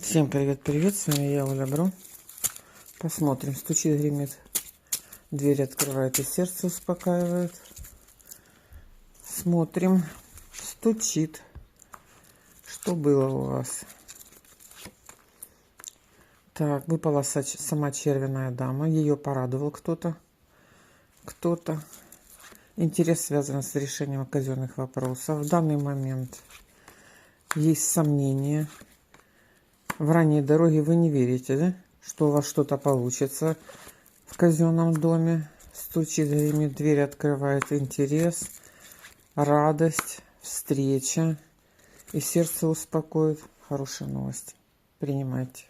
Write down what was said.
Всем привет-привет, с вами я, Оля Бро. Посмотрим, стучит, гремит, дверь открывает и сердце успокаивает. Смотрим, стучит. Что было у вас? Так, выпала сама червяная дама, ее порадовал кто-то. Интерес связан с решением казенных вопросов. В данный момент есть сомнения. В ранней дороге вы не верите, да? Что у вас что-то получится в казенном доме. Стучит, гремит, дверь открывает, интерес, радость, встреча. И сердце успокоит. Хорошие новости. Принимайте.